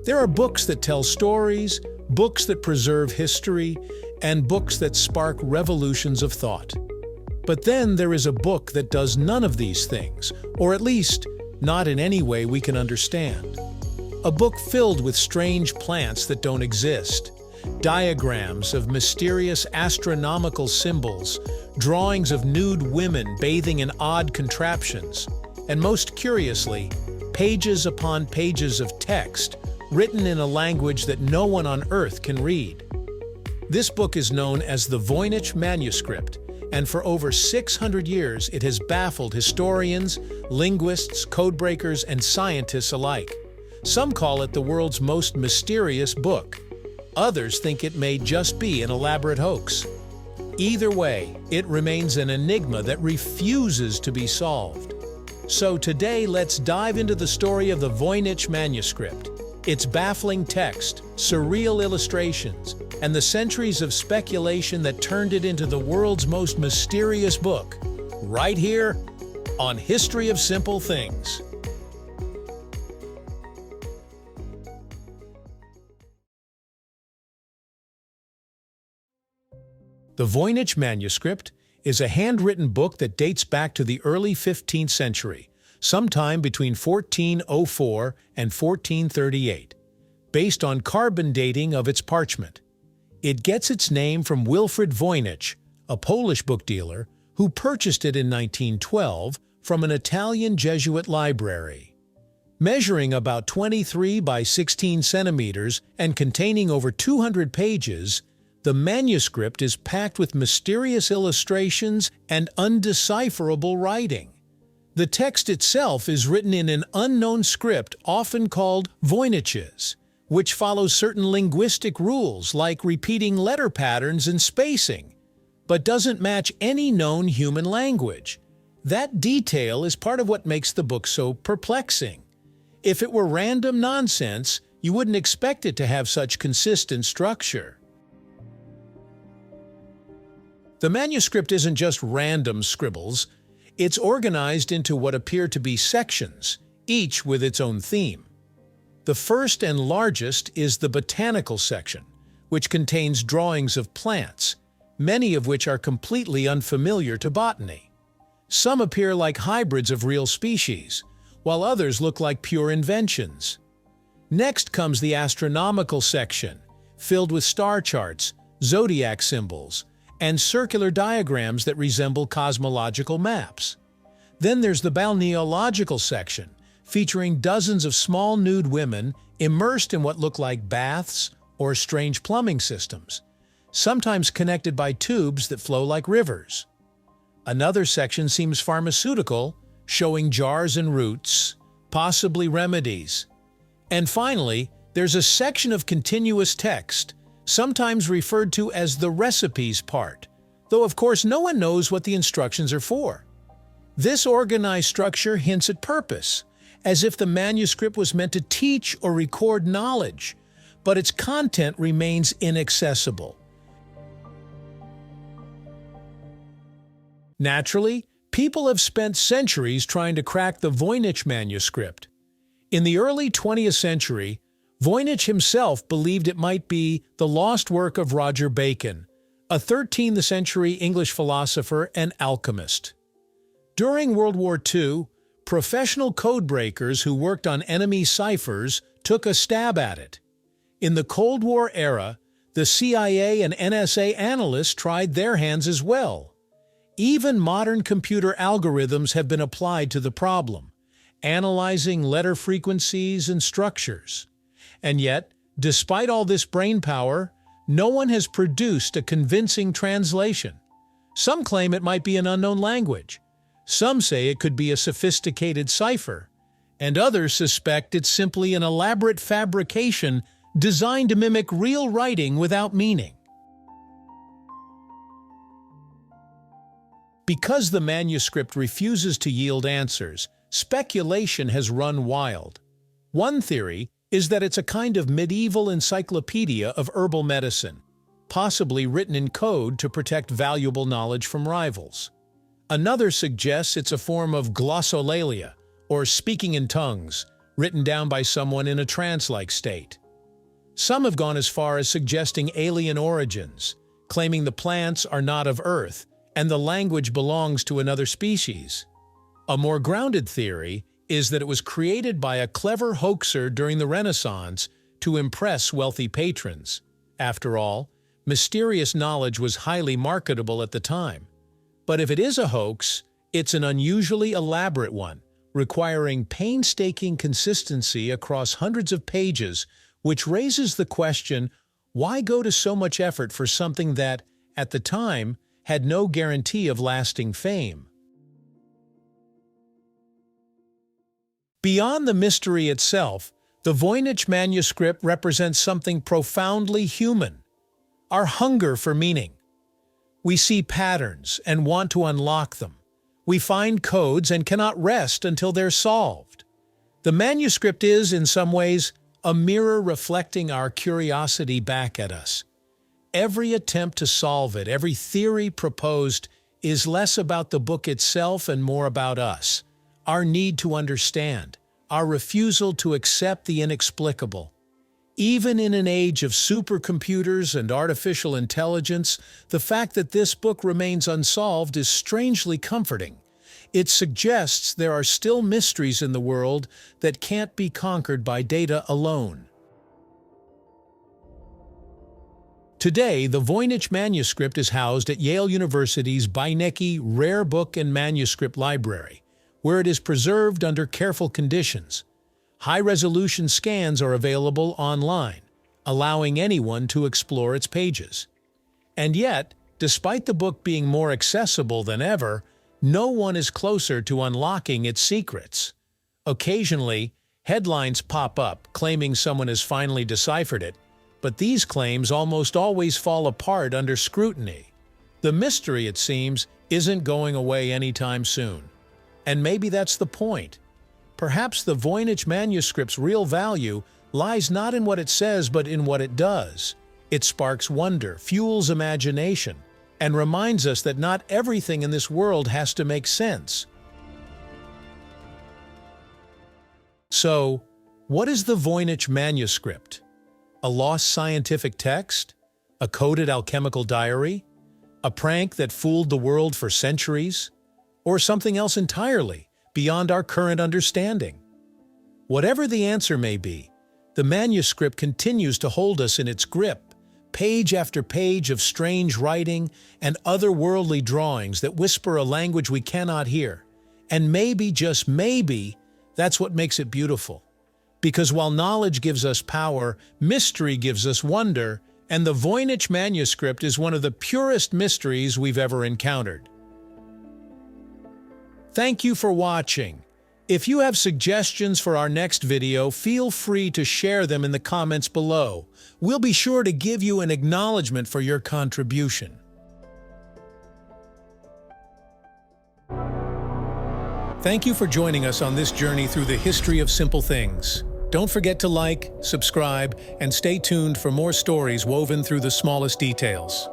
There are books that tell stories, books that preserve history, and books that spark revolutions of thought. But then there is a book that does none of these things, or at least not in any way we can understand. A book filled with strange plants that don't exist, diagrams of mysterious astronomical symbols, drawings of nude women bathing in odd contraptions, and most curiously, pages upon pages of text written in a language that no one on Earth can read. This book is known as the Voynich Manuscript, and for over 600 years it has baffled historians, linguists, codebreakers, and scientists alike. Some call it the world's most mysterious book. Others think it may just be an elaborate hoax. Either way, it remains an enigma that refuses to be solved. So today, let's dive into the story of the Voynich Manuscript, its baffling text, surreal illustrations, and the centuries of speculation that turned it into the world's most mysterious book, right here on History of Simple Things. The Voynich Manuscript is a handwritten book that dates back to the early 15th century, sometime between 1404 and 1438, based on carbon dating of its parchment. It gets its name from Wilfrid Voynich, a Polish book dealer, who purchased it in 1912 from an Italian Jesuit library. Measuring about 23 by 16 centimeters and containing over 200 pages, the manuscript is packed with mysterious illustrations and undecipherable writing. The text itself is written in an unknown script often called Voynich's, which follows certain linguistic rules like repeating letter patterns and spacing, but doesn't match any known human language. That detail is part of what makes the book so perplexing. If it were random nonsense, you wouldn't expect it to have such consistent structure. The manuscript isn't just random scribbles, it's organized into what appear to be sections, each with its own theme. The first and largest is the botanical section, which contains drawings of plants, many of which are completely unfamiliar to botany. Some appear like hybrids of real species, while others look like pure inventions. Next comes the astronomical section, filled with star charts, zodiac symbols, and circular diagrams that resemble cosmological maps. Then there's the balneological section, featuring dozens of small nude women immersed in what look like baths or strange plumbing systems, sometimes connected by tubes that flow like rivers. Another section seems pharmaceutical, showing jars and roots, possibly remedies. And finally, there's a section of continuous text, sometimes referred to as the recipes part, though of course no one knows what the instructions are for. This organized structure hints at purpose, as if the manuscript was meant to teach or record knowledge, but its content remains inaccessible. Naturally, people have spent centuries trying to crack the Voynich manuscript. In the early 20th century, Voynich himself believed it might be the lost work of Roger Bacon, a 13th century English philosopher and alchemist. During World War II, professional codebreakers who worked on enemy ciphers took a stab at it. In the Cold War era, the CIA and NSA analysts tried their hands as well. Even modern computer algorithms have been applied to the problem, analyzing letter frequencies and structures. And yet, despite all this brainpower, no one has produced a convincing translation. Some claim it might be an unknown language. Some say it could be a sophisticated cipher, and others suspect it's simply an elaborate fabrication designed to mimic real writing without meaning. Because the manuscript refuses to yield answers, speculation has run wild. One theory is that it's a kind of medieval encyclopedia of herbal medicine, possibly written in code to protect valuable knowledge from rivals. Another suggests it's a form of glossolalia, or speaking in tongues, written down by someone in a trance-like state. Some have gone as far as suggesting alien origins, claiming the plants are not of Earth and the language belongs to another species. A more grounded theory is that it was created by a clever hoaxer during the Renaissance to impress wealthy patrons. After all, mysterious knowledge was highly marketable at the time. But if it is a hoax, it's an unusually elaborate one, requiring painstaking consistency across hundreds of pages, which raises the question, why go to so much effort for something that, at the time, had no guarantee of lasting fame? Beyond the mystery itself, the Voynich Manuscript represents something profoundly human: our hunger for meaning. We see patterns and want to unlock them. We find codes and cannot rest until they're solved. The manuscript is, in some ways, a mirror reflecting our curiosity back at us. Every attempt to solve it, every theory proposed, is less about the book itself and more about us, our need to understand, our refusal to accept the inexplicable. Even in an age of supercomputers and artificial intelligence, the fact that this book remains unsolved is strangely comforting. It suggests there are still mysteries in the world that can't be conquered by data alone. Today, the Voynich Manuscript is housed at Yale University's Beinecke Rare Book and Manuscript Library, where it is preserved under careful conditions. High-resolution scans are available online, allowing anyone to explore its pages. And yet, despite the book being more accessible than ever, no one is closer to unlocking its secrets. Occasionally, headlines pop up claiming someone has finally deciphered it, but these claims almost always fall apart under scrutiny. The mystery, it seems, isn't going away anytime soon. And maybe that's the point. Perhaps the Voynich Manuscript's real value lies not in what it says but in what it does. It sparks wonder, fuels imagination, and reminds us that not everything in this world has to make sense. So, what is the Voynich Manuscript? A lost scientific text? A coded alchemical diary? A prank that fooled the world for centuries? Or something else entirely, beyond our current understanding? Whatever the answer may be, the manuscript continues to hold us in its grip, page after page of strange writing and otherworldly drawings that whisper a language we cannot hear. And maybe, just maybe, that's what makes it beautiful. Because while knowledge gives us power, mystery gives us wonder, and the Voynich Manuscript is one of the purest mysteries we've ever encountered. Thank you for watching. If you have suggestions for our next video, feel free to share them in the comments below. We'll be sure to give you an acknowledgement for your contribution. Thank you for joining us on this journey through the history of simple things. Don't forget to like, subscribe, and stay tuned for more stories woven through the smallest details.